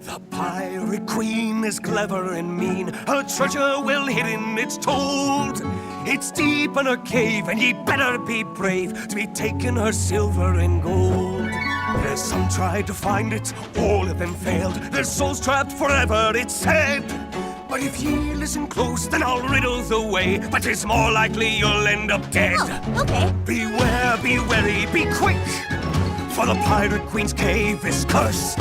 The pirate queen is clever and mean. Her treasure well hidden, it's told. It's deep in her cave, and ye better be brave to be taking her silver and gold. There's some tried to find it, all of them failed. Their souls trapped forever, it's said. But if ye listen close, then I'll riddle the way. But it's more likely you'll end up dead. Oh, okay. Beware, be wary, be quick, for the pirate queen's cave is cursed.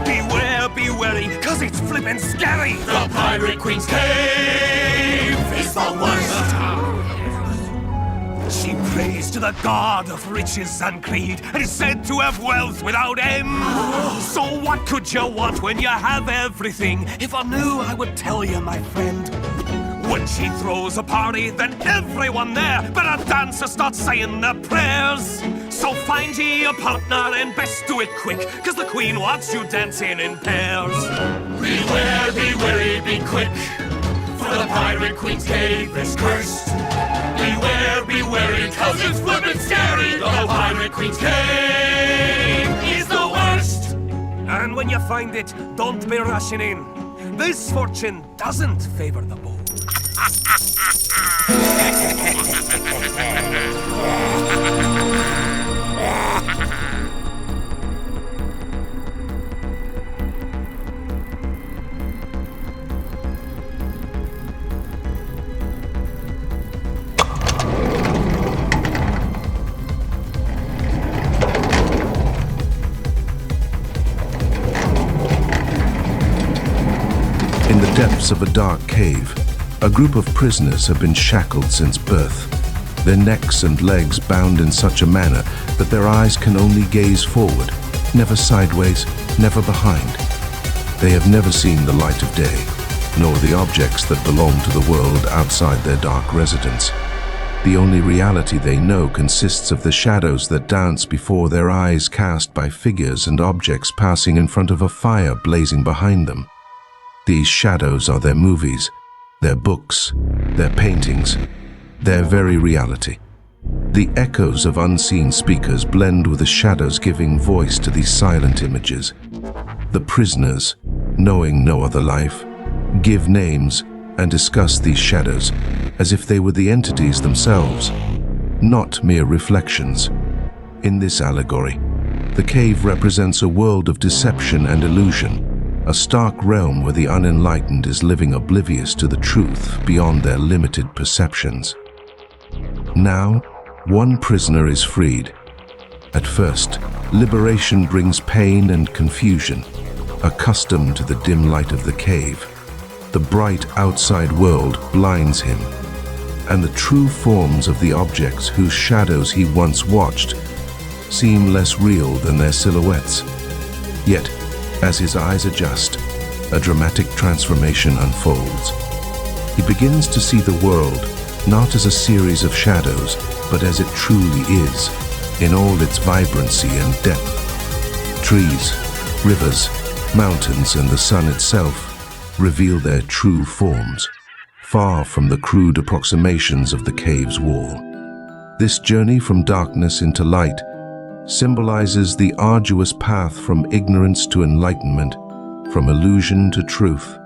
Beware, be wary, cause it's flippin' scary. The pirate queen's cave is the worst. She prays to the god of riches and greed, and is said to have wealth without end. So what could you want when you have everything? If I knew, I would tell you, my friend. When she throws a party, then everyone there better dance or start saying their prayers. So find ye a partner and best do it quick, cause the queen wants you dancing in pairs. Beware, be wary, be quick, for the pirate queen's cave is cursed. Beware, be wary, cause it's flippin' scary. The pirate queen's cave is the worst. And when you find it, don't be rushing in. This fortune doesn't favor the bold. In the depths of a dark cave, a group of prisoners have been shackled since birth, their necks and legs bound in such a manner that their eyes can only gaze forward, never sideways, never behind. They have never seen the light of day, nor the objects that belong to the world outside their dark residence. The only reality they know consists of the shadows that dance before their eyes, cast by figures and objects passing in front of a fire blazing behind them. These shadows are their movies, their books, their paintings, their very reality. The echoes of unseen speakers blend with the shadows giving voice to these silent images. The prisoners, knowing no other life, give names and discuss these shadows as if they were the entities themselves, not mere reflections. In this allegory, the cave represents a world of deception and illusion, a stark realm where the unenlightened is living oblivious to the truth beyond their limited perceptions. Now, one prisoner is freed. At first, liberation brings pain and confusion. Accustomed to the dim light of the cave, the bright outside world blinds him, and the true forms of the objects whose shadows he once watched seem less real than their silhouettes. Yet, as his eyes adjust, a dramatic transformation unfolds. He begins to see the world not as a series of shadows, but as it truly is, in all its vibrancy and depth. Trees, rivers, mountains, and the sun itself reveal their true forms, far from the crude approximations of the cave's wall. This journey from darkness into light symbolizes the arduous path from ignorance to enlightenment, from illusion to truth.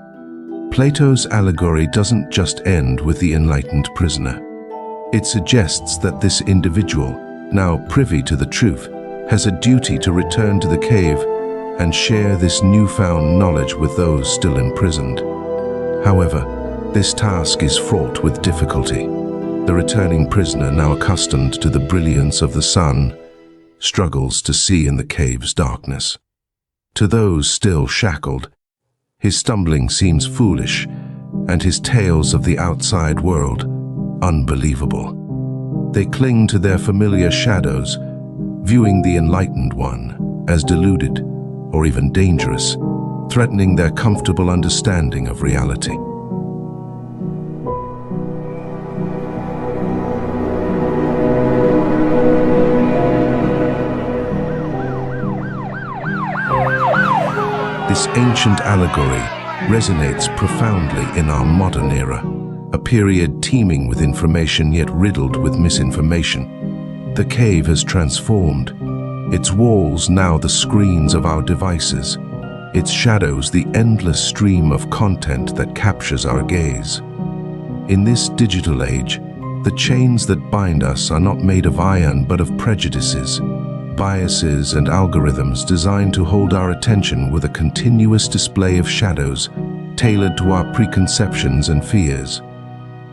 Plato's allegory doesn't just end with the enlightened prisoner. It suggests that this individual, now privy to the truth, has a duty to return to the cave and share this newfound knowledge with those still imprisoned. However, this task is fraught with difficulty. The returning prisoner, now accustomed to the brilliance of the sun, struggles to see in the cave's darkness. To those still shackled, his stumbling seems foolish, and his tales of the outside world unbelievable. They cling to their familiar shadows, viewing the enlightened one as deluded or even dangerous, threatening their comfortable understanding of reality. This ancient allegory resonates profoundly in our modern era, a period teeming with information yet riddled with misinformation. The cave has transformed, its walls now the screens of our devices, its shadows the endless stream of content that captures our gaze. In this digital age, the chains that bind us are not made of iron but of prejudices, biases and algorithms designed to hold our attention with a continuous display of shadows tailored to our preconceptions and fears.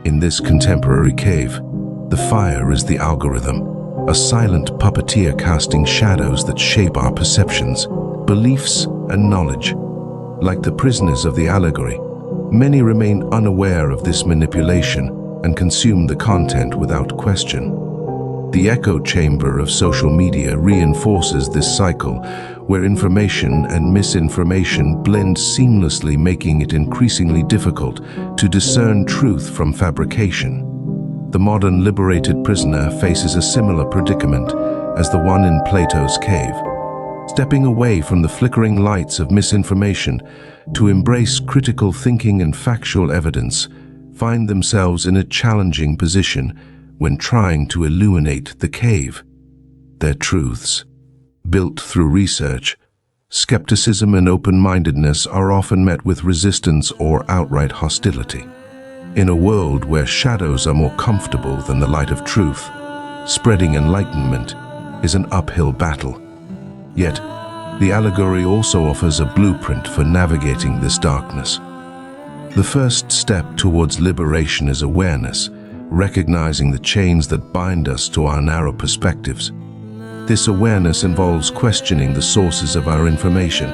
In this contemporary cave, the fire is the algorithm, a silent puppeteer casting shadows that shape our perceptions, beliefs, and knowledge. Like the prisoners of the allegory, many remain unaware of this manipulation and consume the content without question. The echo chamber of social media reinforces this cycle, where information and misinformation blend seamlessly, making it increasingly difficult to discern truth from fabrication. The modern liberated prisoner faces a similar predicament as the one in Plato's cave. Stepping away from the flickering lights of misinformation to embrace critical thinking and factual evidence, find themselves in a challenging position when trying to illuminate the cave. Their truths, built through research, skepticism and open-mindedness, are often met with resistance or outright hostility. In a world where shadows are more comfortable than the light of truth, spreading enlightenment is an uphill battle. Yet, the allegory also offers a blueprint for navigating this darkness. The first step towards liberation is awareness, recognizing the chains that bind us to our narrow perspectives. This awareness involves questioning the sources of our information,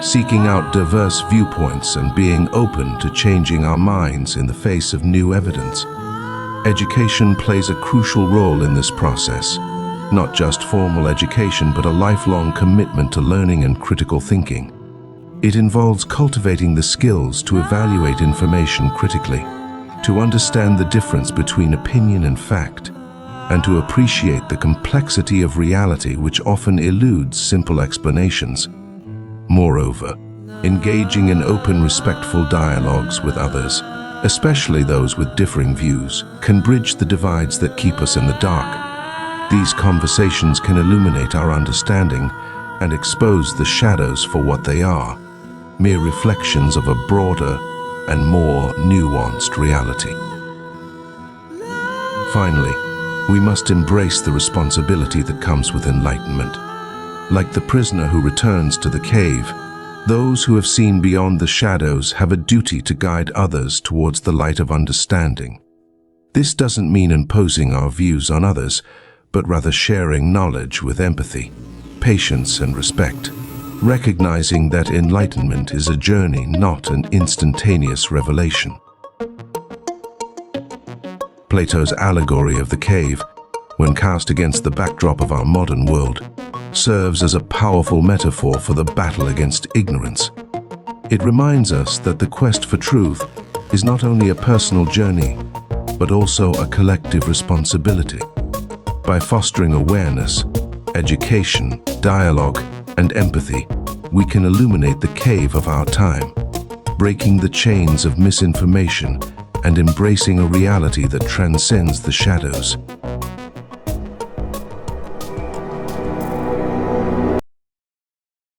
seeking out diverse viewpoints, and being open to changing our minds in the face of new evidence. Education plays a crucial role in this process, not just formal education, but a lifelong commitment to learning and critical thinking. It involves cultivating the skills to evaluate information critically, to understand the difference between opinion and fact, and to appreciate the complexity of reality which often eludes simple explanations. Moreover, engaging in open, respectful dialogues with others, especially those with differing views, can bridge the divides that keep us in the dark. These conversations can illuminate our understanding and expose the shadows for what they are, mere reflections of a broader and more nuanced reality. Finally, we must embrace the responsibility that comes with enlightenment. Like the prisoner who returns to the cave, those who have seen beyond the shadows have a duty to guide others towards the light of understanding. This doesn't mean imposing our views on others, but rather sharing knowledge with empathy, patience, and respect, recognizing that enlightenment is a journey, not an instantaneous revelation. Plato's allegory of the cave, when cast against the backdrop of our modern world, serves as a powerful metaphor for the battle against ignorance. It reminds us that the quest for truth is not only a personal journey, but also a collective responsibility. By fostering awareness, education, dialogue, and empathy, we can illuminate the cave of our time, breaking the chains of misinformation and embracing a reality that transcends the shadows.